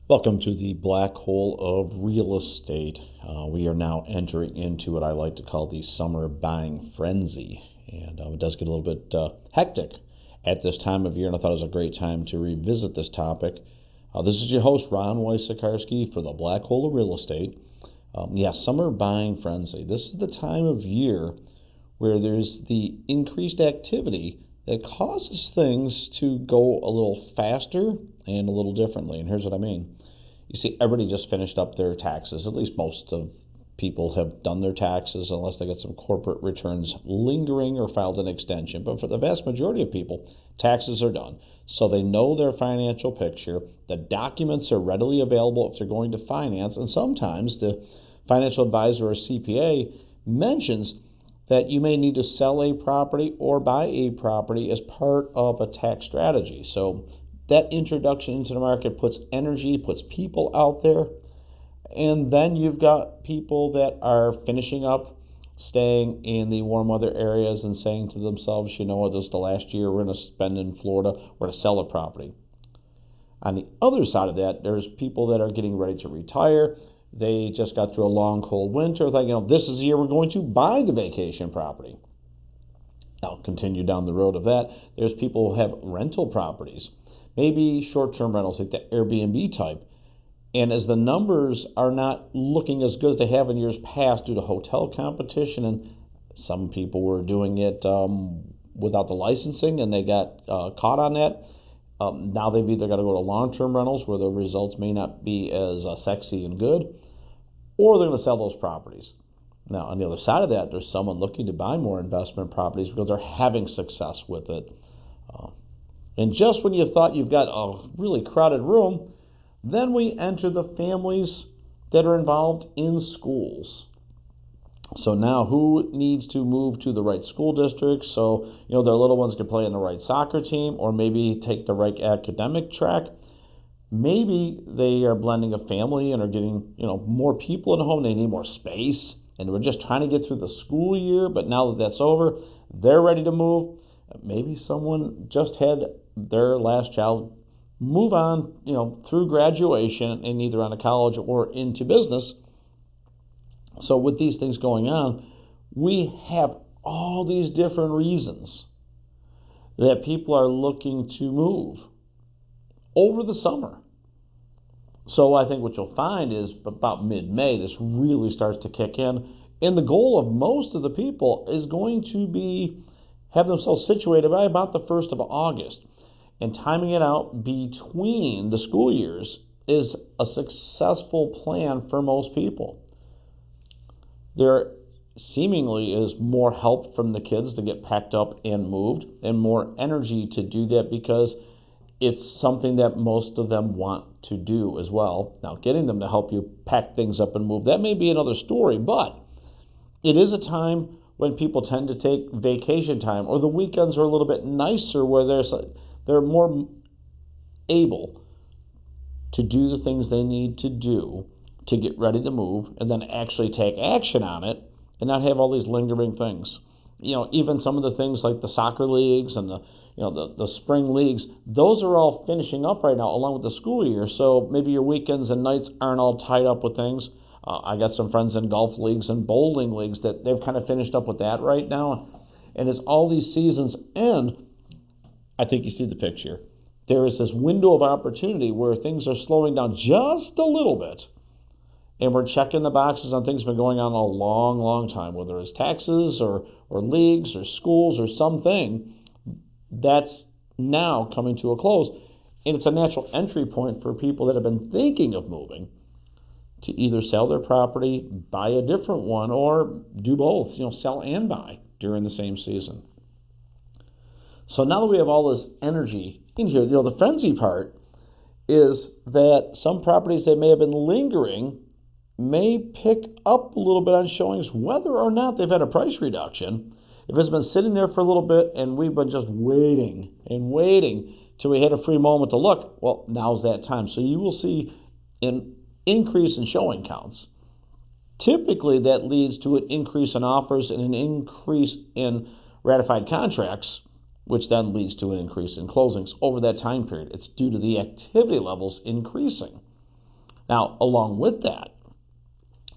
Welcome to the black hole of real estate. We are now entering into what I like to call the summer buying frenzy. And it does get a little bit hectic at this time of year, and I thought it was a great time to revisit this topic. This is your host, Ron Wysakarski, for the black hole of real estate. Summer buying frenzy. This is the time of year where there's the increased activity that causes things to go a little faster and a little differently. And here's what I mean. You see, everybody just finished up their taxes. At least most of people have done their taxes, unless they got some corporate returns lingering or filed an extension. But for the vast majority of people, taxes are done. So they know their financial picture. The documents are readily available if they're going to finance. And sometimes the financial advisor or CPA mentions that you may need to sell a property or buy a property as part of a tax strategy. So that introduction into the market puts energy, puts people out there. And then you've got people that are finishing up, staying in the warm weather areas and saying to themselves, you know what, this is the last year we're going to spend in Florida, we're going to sell a property. On the other side of that, there's people that are getting ready to retire. They just got through a long, cold winter. Like, this is the year we're going to buy the vacation property. I'll continue down the road of that. There's people who have rental properties, maybe short-term rentals like the Airbnb type. And as the numbers are not looking as good as they have in years past due to hotel competition, and some people were doing it without the licensing and they got caught on that, now they've either got to go to long-term rentals where the results may not be as sexy and good, or they're going to sell those properties. Now, on the other side of that, there's someone looking to buy more investment properties because they're having success with it. And just when you thought you've got a really crowded room, then we enter the families that are involved in schools. So now who needs to move to the right school district so their little ones can play in the right soccer team or maybe take the right academic track? Maybe they are blending a family and are getting more people in the home. They need more space, and we're just trying to get through the school year, but now that that's over, they're ready to move. Maybe someone just had their last child move on, through graduation and either on to college or into business. So with these things going on, we have all these different reasons that people are looking to move over the summer. So I think what you'll find is about mid-May, this really starts to kick in. And the goal of most of the people is going to be have themselves situated by about the 1st of August. And timing it out between the school years is a successful plan for most people. There seemingly is more help from the kids to get packed up and moved, and more energy to do that because it's something that most of them want to do as well. Now, getting them to help you pack things up and move, that may be another story, but it is a time when people tend to take vacation time, or the weekends are a little bit nicer where they're more able to do the things they need to do to get ready to move and then actually take action on it and not have all these lingering things. Even some of the things like the soccer leagues and the spring leagues, those are all finishing up right now along with the school year. So maybe your weekends and nights aren't all tied up with things. I got some friends in golf leagues and bowling leagues that they've kind of finished up with that right now. And as all these seasons end, I think you see the picture. There is this window of opportunity where things are slowing down just a little bit. And we're checking the boxes on things that have been going on a long, long time, whether it's taxes or leagues or schools or something that's now coming to a close. And it's a natural entry point for people that have been thinking of moving to either sell their property, buy a different one, or do both, sell and buy during the same season. So now that we have all this energy in here, the frenzy part is that some properties that may have been lingering may pick up a little bit on showings whether or not they've had a price reduction. If it's been sitting there for a little bit and we've been just waiting and waiting till we had a free moment to look, well, now's that time. So you will see an increase in showing counts. Typically, that leads to an increase in offers and an increase in ratified contracts, which then leads to an increase in closings over that time period. It's due to the activity levels increasing. Now, along with that,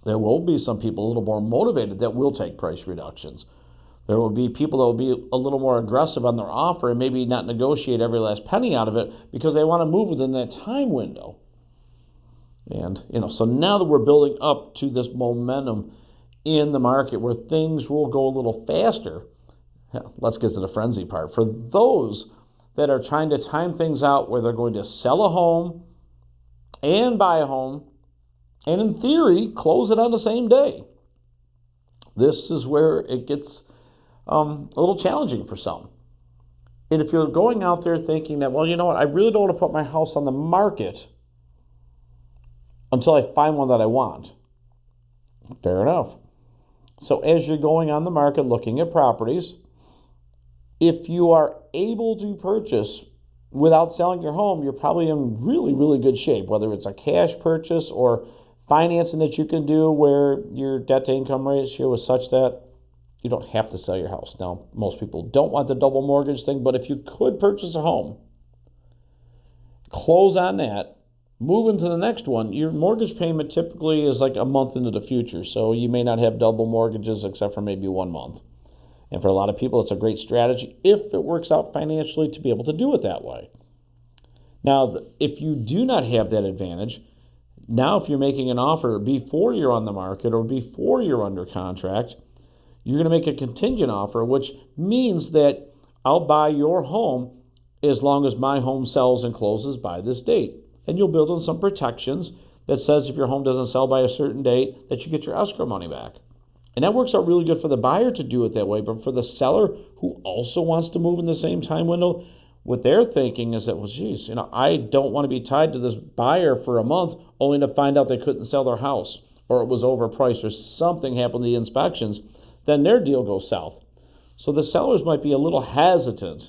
there will be some people a little more motivated that will take price reductions. There will be people that will be a little more aggressive on their offer and maybe not negotiate every last penny out of it because they want to move within that time window. And, so now that we're building up to this momentum in the market where things will go a little faster, let's get to the frenzy part. For those that are trying to time things out where they're going to sell a home and buy a home, and in theory, close it on the same day, this is where it gets a little challenging for some. And if you're going out there thinking that, well, you know what, I really don't want to put my house on the market until I find one that I want. Fair enough. So as you're going on the market looking at properties, if you are able to purchase without selling your home, you're probably in really, really good shape, whether it's a cash purchase or financing that you can do where your debt-to-income ratio is such that you don't have to sell your house. Now, most people don't want the double mortgage thing, but if you could purchase a home, close on that, move into the next one, your mortgage payment typically is like a month into the future, so you may not have double mortgages except for maybe 1 month. And for a lot of people, it's a great strategy if it works out financially to be able to do it that way. Now, if you do not have that advantage, now if you're making an offer before you're on the market or before you're under contract, you're going to make a contingent offer, which means that I'll buy your home as long as my home sells and closes by this date. And you'll build in some protections that says if your home doesn't sell by a certain date, that you get your escrow money back. And that works out really good for the buyer to do it that way, but for the seller who also wants to move in the same time window, what they're thinking is that, well, geez, I don't want to be tied to this buyer for a month only to find out they couldn't sell their house or it was overpriced or something happened to the inspections, then their deal goes south. So the sellers might be a little hesitant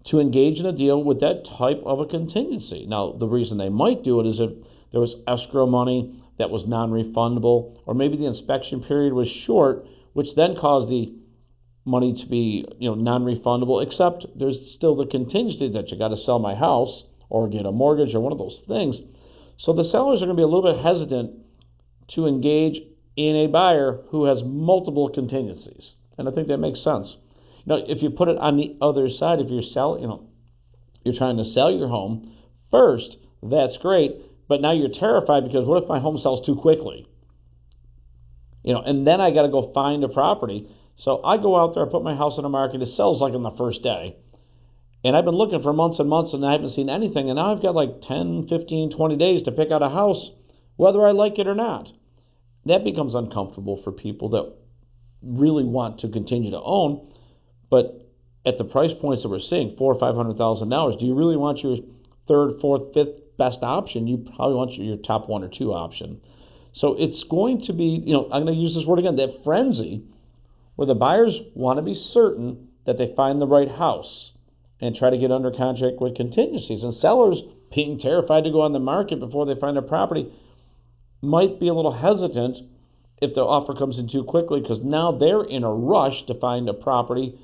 to engage in a deal with that type of a contingency. Now, the reason they might do it is if there was escrow money that was non-refundable, or maybe the inspection period was short, which then caused the money to be non-refundable, except there's still the contingency that you got to sell my house or get a mortgage or one of those things. So the sellers are going to be a little bit hesitant to engage in a buyer who has multiple contingencies. And I think that makes sense. If you put it on the other side, if you're trying to sell your home first, that's great. But now you're terrified because what if my home sells too quickly? And then I got to go find a property. So I go out there, I put my house on the market, it sells like on the first day. And I've been looking for months and months and I haven't seen anything. And now I've got like 10, 15, 20 days to pick out a house, whether I like it or not. That becomes uncomfortable for people that really want to continue to own. But at the price points that we're seeing, $400,000 or $500,000, do you really want your third, fourth, fifth best option? You probably want your top 1 or 2 option. So it's going to be, I'm going to use this word again, that frenzy where the buyers want to be certain that they find the right house and try to get under contract with contingencies. And sellers, being terrified to go on the market before they find a property, might be a little hesitant if the offer comes in too quickly because now they're in a rush to find a property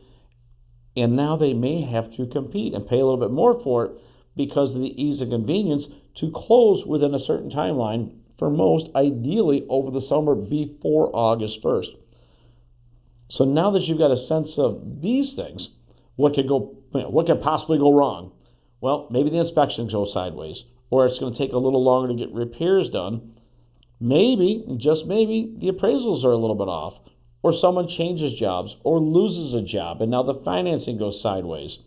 and now they may have to compete and pay a little bit more for it because of the ease and convenience to close within a certain timeline, for most, ideally over the summer before August 1st. So now that you've got a sense of these things, what could possibly go wrong? Well, maybe the inspections go sideways, or it's going to take a little longer to get repairs done. Maybe, just maybe, the appraisals are a little bit off, or someone changes jobs or loses a job, and now the financing goes sideways.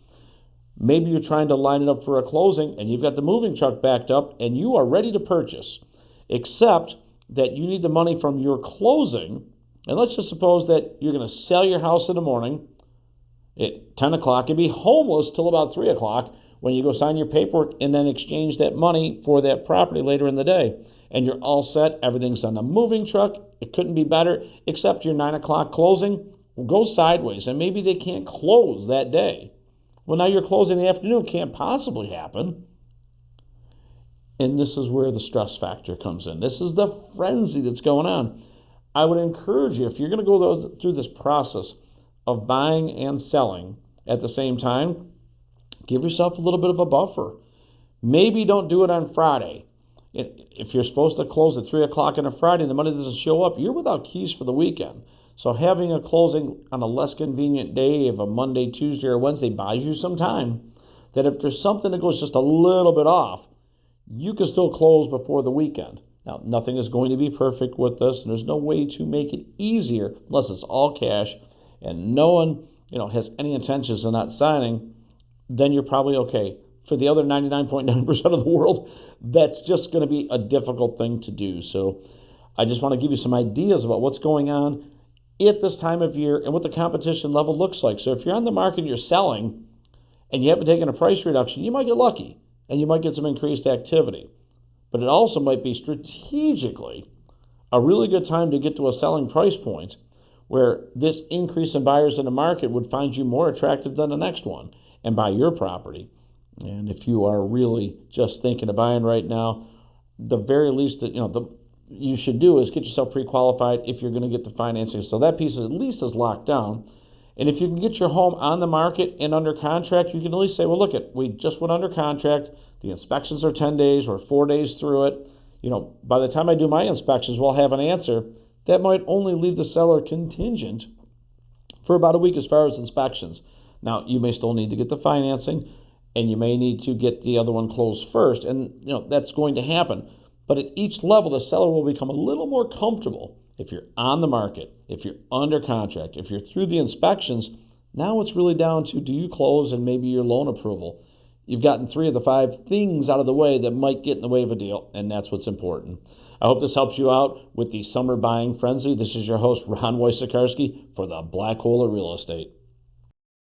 Maybe you're trying to line it up for a closing, and you've got the moving truck backed up, and you are ready to purchase, except that you need the money from your closing. And let's just suppose that you're going to sell your house in the morning at 10 o'clock and be homeless till about 3 o'clock when you go sign your paperwork and then exchange that money for that property later in the day. And you're all set. Everything's on the moving truck. It couldn't be better, except your 9 o'clock closing will go sideways, and maybe they can't close that day. Well, now your closing in the afternoon can't possibly happen. And this is where the stress factor comes in. This is the frenzy that's going on. I would encourage you, if you're going to go through this process of buying and selling at the same time, give yourself a little bit of a buffer. Maybe don't do it on Friday. If you're supposed to close at 3 o'clock on a Friday and the money doesn't show up, you're without keys for the weekend. So having a closing on a less convenient day of a Monday, Tuesday, or Wednesday buys you some time that if there's something that goes just a little bit off, you can still close before the weekend. Now, nothing is going to be perfect with this, and there's no way to make it easier unless it's all cash and no one has any intentions of not signing. Then you're probably okay. For the other 99.9% of the world, that's just going to be a difficult thing to do. So I just want to give you some ideas about what's going on at this time of year and what the competition level looks like. So if you're on the market and you're selling and you haven't taken a price reduction, you might get lucky and you might get some increased activity. But it also might be strategically a really good time to get to a selling price point where this increase in buyers in the market would find you more attractive than the next one and buy your property. And if you are really just thinking of buying right now, the very least that you should do is get yourself pre-qualified if you're going to get the financing. So that piece at least is locked down. And if you can get your home on the market and under contract, you can at least say, well, look, we just went under contract. The inspections are 10 days or 4 days through it. By the time I do my inspections, we'll have an answer. That might only leave the seller contingent for about a week as far as inspections. Now, you may still need to get the financing, and you may need to get the other one closed first, and that's going to happen. But at each level, the seller will become a little more comfortable. If you're on the market, if you're under contract, if you're through the inspections, now it's really down to, do you close and maybe your loan approval? You've gotten 3 of the 5 things out of the way that might get in the way of a deal, and that's what's important. I hope this helps you out with the summer buying frenzy. This is your host, Ron Wojciechowski, for the Black Hole of Real Estate.